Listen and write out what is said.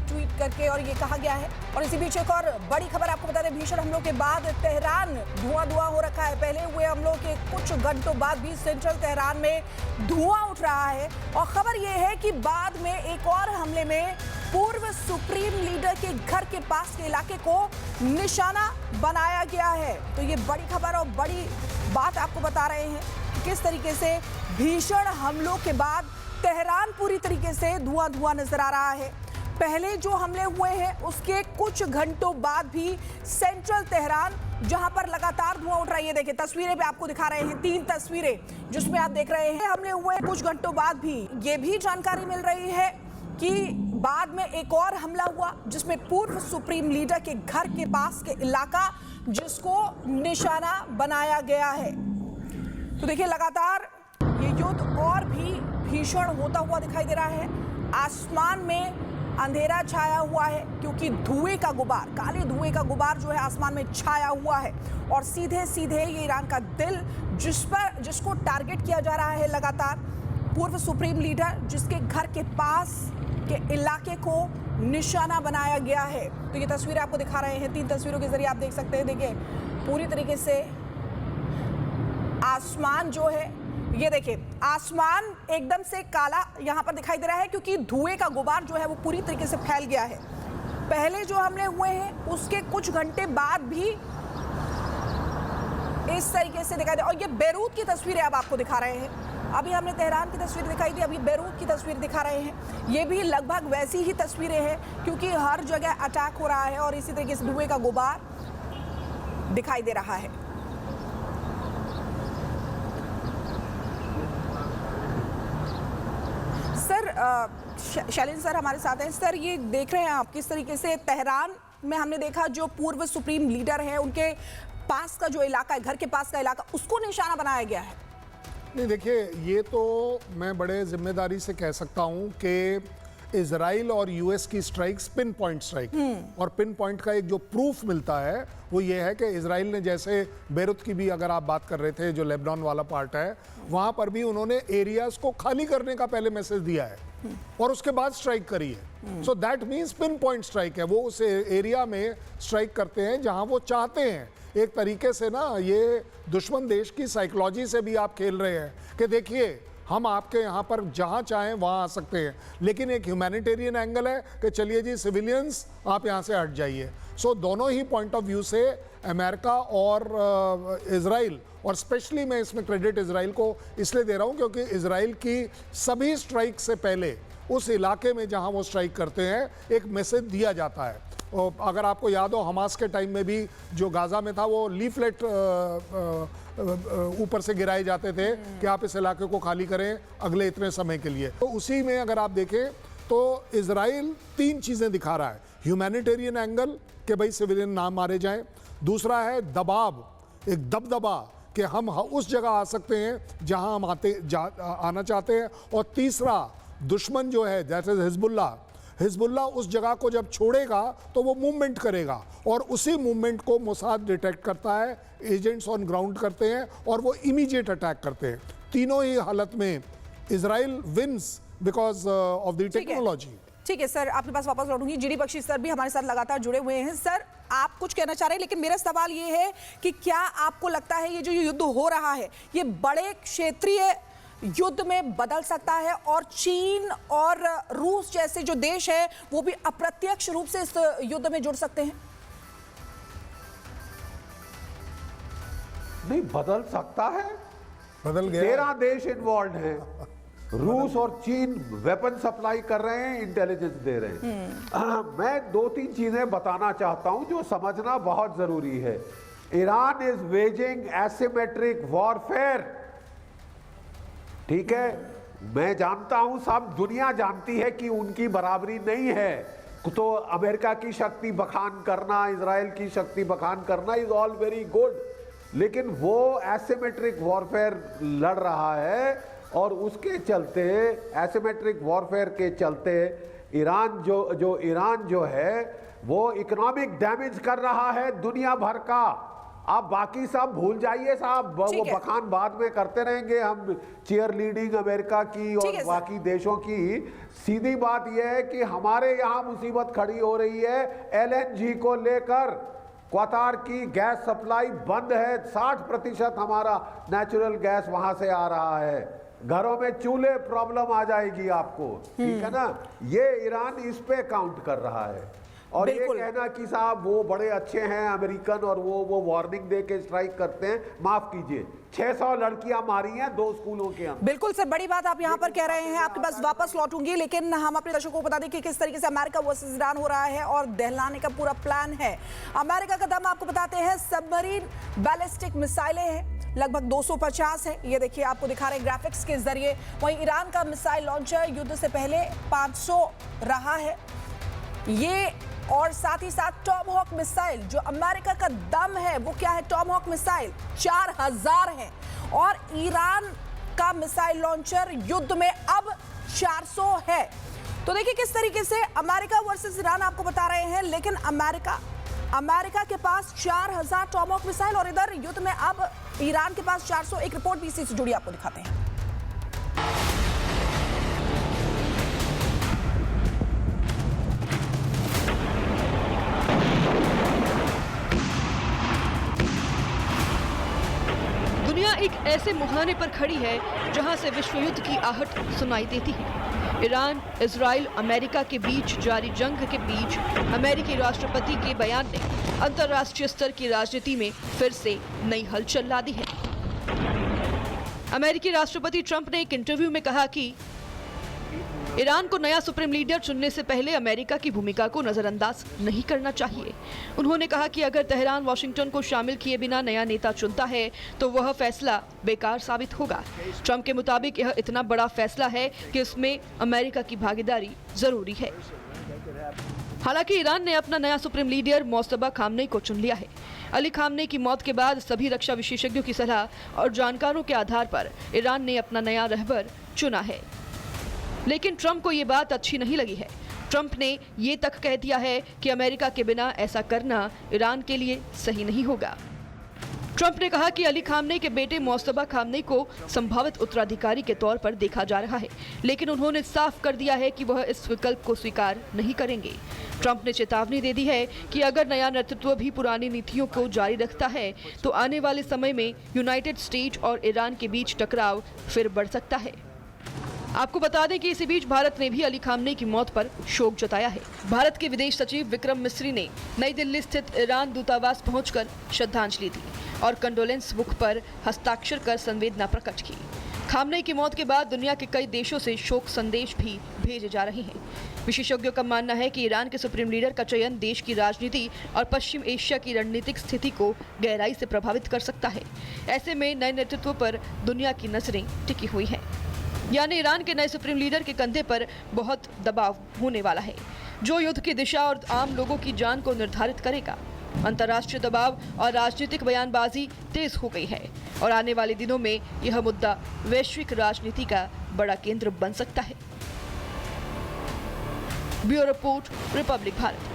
Tweet करके और ये कहा गया है। और इसी बीच एक और बड़ी खबर आपको बता दें, भीषण हमलों के बाद तेहरान धुआं हो रखा है। पहले हुए हमलों के कुछ घंटों बाद भी सेंट्रल तेहरान में धुआं उठ रहा है। और खबर ये है कि बाद में एक और हमले में पूर्व सुप्रीम लीडर के घर के पास के इलाके को निशाना बनाया गया है। तो ये बड़ी खबर और बड़ी बात आपको बता रहे हैं कि किस तरीके से भीषण हमलों के बाद तेहरान पूरी तरीके से धुआं नजर आ रहा है। पहले जो हमले हुए हैं उसके कुछ घंटों बाद भी सेंट्रल तेहरान जहां पर लगातार धुआं उठ रहा है। ये देखिए तस्वीरें पे आपको दिखा रहे हैं, 3 तस्वीरें जिसमें आप देख रहे हैं हमले हुए कुछ घंटों बाद भी ये भी जानकारी मिल रही है कि बाद में एक और हमला हुआ जिसमें पूर्व सुप्रीम लीडर के घर के पास के इलाका जिसको निशाना बनाया गया है। तो देखिए लगातार ये युद्ध और भी भीषण होता हुआ दिखाई दे रहा है। आसमान में अंधेरा छाया हुआ है क्योंकि धुएं का गुबार, काले धुएं का गुबार जो है आसमान में छाया हुआ है। और सीधे सीधे ये ईरान का दिल जिसको टारगेट किया जा रहा है लगातार, पूर्व सुप्रीम लीडर जिसके घर के पास के इलाके को निशाना बनाया गया है। तो ये तस्वीरें आपको दिखा रहे हैं, 3 तस्वीरों के जरिए आप देख सकते हैं। देखिए पूरी तरीके से आसमान जो है, ये देखिए आसमान एकदम से काला यहां पर दिखाई दे रहा है क्योंकि धुएं का गुबार जो है वो पूरी तरीके से फैल गया है। पहले जो हमले हुए हैं उसके कुछ घंटे बाद भी इस तरीके से दिखाई दे। और ये बेरूत की तस्वीरें अब आपको दिखा रहे हैं। अभी हमने तेहरान की तस्वीर दिखाई थी, अभी बेरूत की तस्वीर दिखा रहे हैं। ये भी लगभग वैसी ही तस्वीरें हैं क्योंकि हर जगह अटैक हो रहा है और इसी तरीके से धुएं का गुबार दिखाई दे रहा है। सर शैलेंद्र सर हमारे साथ हैं। सर ये देख रहे हैं आप किस तरीके से तेहरान में हमने देखा जो पूर्व सुप्रीम लीडर है उनके पास का जो इलाका है, घर के पास का इलाका, उसको निशाना बनाया गया है। नहीं देखिए, ये तो मैं बड़े जिम्मेदारी से कह सकता हूं कि इजराइल और यूएस की स्ट्राइक्स पिन पॉइंट स्ट्राइक, और पिन पॉइंट का एक जो प्रूफ मिलता है वो ये है कि इजराइल ने, जैसे बेरूत की भी अगर आप बात कर रहे थे, जो लेबनान वाला पार्ट है, वहां पर भी उन्होंने एरियाज को खाली करने का पहले मैसेज दिया है और उसके बाद स्ट्राइक करी है। So that means pin point strike है। वो उस एरिया में स्ट्राइक करते हैं जहां वो चाहते हैं। एक तरीके से ना ये दुश्मन देश की साइकोलॉजी से भी आप खेल रहे हैं कि देखिए हम आपके यहाँ पर जहाँ चाहें वहाँ आ सकते हैं, लेकिन एक ह्यूमैनिटेरियन एंगल है कि चलिए जी सिविलियंस आप यहाँ से हट जाइए। सो दोनों ही पॉइंट ऑफ व्यू से अमेरिका और इजराइल, और स्पेशली मैं इसमें क्रेडिट इजराइल को इसलिए दे रहा हूँ क्योंकि इजराइल की सभी स्ट्राइक से पहले उस इलाके में जहाँ वो स्ट्राइक करते हैं एक मैसेज दिया जाता है। अगर आपको याद हो, हमास के टाइम में भी जो गाज़ा में था वो लीफलेट ऊपर से गिराए जाते थे कि आप इस इलाके को खाली करें अगले इतने समय के लिए। तो उसी में अगर आप देखें तो इजराइल 3 चीज़ें दिखा रहा है। ह्यूमैनिटेरियन एंगल कि भाई सिविलियन ना मारे जाएं, दूसरा है दबाव, एक दबदबा कि हम उस जगह आ सकते हैं जहां हम आना चाहते हैं, और तीसरा दुश्मन जो है दैट इज हिजबुल्लाह उस जगह को जब छोड़ेगा तो वो मूवमेंट करेगा, और उसी मूवमेंट को मोसाद डिटेक्ट करता है, एजेंट्स ऑन ग्राउंड करते हैं और वो इमीडिएट अटैक करते हैं। तीनों ही हालत में Israel wins because of the technology. ठीक है सर, आपके पास वापस लौटूंगी। जीडी बख्शी सर भी हमारे साथ लगातार जुड़े हुए हैं। सर आप कुछ कहना चाह रहे हैं, लेकिन मेरा सवाल ये है कि क्या आपको लगता है ये जो युद्ध हो रहा है ये बड़े क्षेत्रीय युद्ध में बदल सकता है और चीन और रूस जैसे जो देश है वो भी अप्रत्यक्ष रूप से इस युद्ध में जुड़ सकते हैं? नहीं, बदल सकता है। बदल गया। 13 देश इन्वॉल्व हैं। रूस और चीन वेपन सप्लाई कर रहे हैं, इंटेलिजेंस दे रहे हैं। मैं 2-3 चीजें बताना चाहता हूं जो समझना बहुत जरूरी है। Iran is waging asymmetric warfare, ठीक है। मैं जानता हूं, सब दुनिया जानती है कि उनकी बराबरी नहीं है। तो अमेरिका की शक्ति बखान करना, इजराइल की शक्ति बखान करना इज ऑल वेरी गुड, लेकिन वो एसिमेट्रिक वॉरफेयर लड़ रहा है और उसके चलते, एसिमेट्रिक वॉरफेयर के चलते ईरान जो है वो इकोनॉमिक डैमेज कर रहा है दुनिया भर का। आप बाकी सब भूल जाइए साहब, वो ठीक है। बखान बाद में करते रहेंगे हम चीयर लीडिंग अमेरिका की ठीक और है सर। बाकी देशों की। सीधी बात यह है कि हमारे यहाँ मुसीबत खड़ी हो रही है LNG को लेकर। क्वातार की गैस सप्लाई बंद है, 60% हमारा नेचुरल गैस वहां से आ रहा है। घरों में चूल्हे प्रॉब्लम आ जाएगी आपको, ठीक है ना। ये ईरान इस पे काउंट कर रहा है। और ये बिल्कुल। कहना कि साहब वो बड़े अच्छे हैं अमेरिकन और वो वार्निंग दे के स्ट्राइक करते हैं, माफ कीजिए 600 लड़कियां मारी हैं 2 स्कूलों के अंदर। बिल्कुल सर, बड़ी बात आप यहाँ पर कह रहे हैं, आपके पास वापस लौटूंगी, लेकिन हम अपने दर्शकों को बता दें कि किस तरीके से अमेरिका वर्सेस ईरान हो रहा है और दहलाने का पूरा प्लान है। अमेरिका का दम आपको बताते हैं, सबमरीन बैलिस्टिक मिसाइलें हैं, लगभग 250 है। ये देखिए, आपको दिखा रहे हैं ग्राफिक्स के जरिए। वहीं ईरान का मिसाइल लॉन्चर युद्ध से पहले 500 रहा है ये, और साथ ही साथ टॉमहॉक मिसाइल, जो अमेरिका का दम है वो क्या है, टॉमहॉक मिसाइल 4000 है, और ईरान का मिसाइल लॉन्चर युद्ध में अब 400 है। तो देखिए किस तरीके से अमेरिका वर्सेस ईरान आपको बता रहे हैं, लेकिन अमेरिका के पास 4000 टॉमहॉक मिसाइल और इधर युद्ध में अब ईरान के पास 400। एक रिपोर्ट भी इसी से जुड़ी आपको दिखाते हैं। दुनिया एक ऐसे मुहाने पर खड़ी है जहां से विश्व युद्ध की आहट सुनाई देती है। ईरान, इजराइल, अमेरिका के बीच जारी जंग के बीच अमेरिकी राष्ट्रपति के बयान ने अंतर्राष्ट्रीय स्तर की राजनीति में फिर से नई हलचल ला दी है। अमेरिकी राष्ट्रपति ट्रंप ने एक इंटरव्यू में कहा कि ईरान को नया सुप्रीम लीडर चुनने से पहले अमेरिका की भूमिका को नजरअंदाज नहीं करना चाहिए। उन्होंने कहा कि अगर तेहरान वाशिंगटन को शामिल किए बिना नया नेता चुनता है तो वह फैसला बेकार साबित होगा। ट्रंप के मुताबिक यह इतना बड़ा फैसला है कि इसमें अमेरिका की भागीदारी जरूरी है। हालांकि ईरान ने अपना नया सुप्रीम लीडर मोस्तफा खामनेई को चुन लिया है। अली खामनेई की मौत के बाद सभी रक्षा विशेषज्ञों की सलाह और जानकारों के आधार पर ईरान ने अपना नया रहबर चुना है। लेकिन ट्रंप को ये बात अच्छी नहीं लगी है। ट्रंप ने ये तक कह दिया है कि अमेरिका के बिना ऐसा करना ईरान के लिए सही नहीं होगा। ट्रंप ने कहा कि अली खामनेई के बेटे मोस्तफा खामनेई को संभावित उत्तराधिकारी के तौर पर देखा जा रहा है, लेकिन उन्होंने साफ कर दिया है कि वह इस विकल्प को स्वीकार नहीं करेंगे। ट्रंप ने चेतावनी दे दी है कि अगर नया नेतृत्व भी पुरानी नीतियों को जारी रखता है तो आने वाले समय में यूनाइटेड स्टेट्स और ईरान के बीच टकराव फिर बढ़ सकता है। आपको बता दें कि इसी बीच भारत ने भी अली खामनेई की मौत पर शोक जताया है। भारत के विदेश सचिव विक्रम मिस्री ने नई दिल्ली स्थित ईरान दूतावास पहुंचकर श्रद्धांजलि दी और कंडोलेंस बुक पर हस्ताक्षर कर संवेदना प्रकट की। खामनेई की मौत के बाद दुनिया के कई देशों से शोक संदेश भी भेजे जा रहे हैं। विशेषज्ञों का मानना है कि ईरान के सुप्रीम लीडर का चयन देश की राजनीति और पश्चिम एशिया की रणनीतिक स्थिति को गहराई से प्रभावित कर सकता है। ऐसे में नए नेतृत्व पर दुनिया की नजरें टिकी हुई हैं। यानी ईरान के नए सुप्रीम लीडर के कंधे पर बहुत दबाव होने वाला है, जो युद्ध की दिशा और आम लोगों की जान को निर्धारित करेगा। अंतर्राष्ट्रीय दबाव और राजनीतिक बयानबाजी तेज हो गई है और आने वाले दिनों में यह मुद्दा वैश्विक राजनीति का बड़ा केंद्र बन सकता है। Bureau report, Republic Bharat.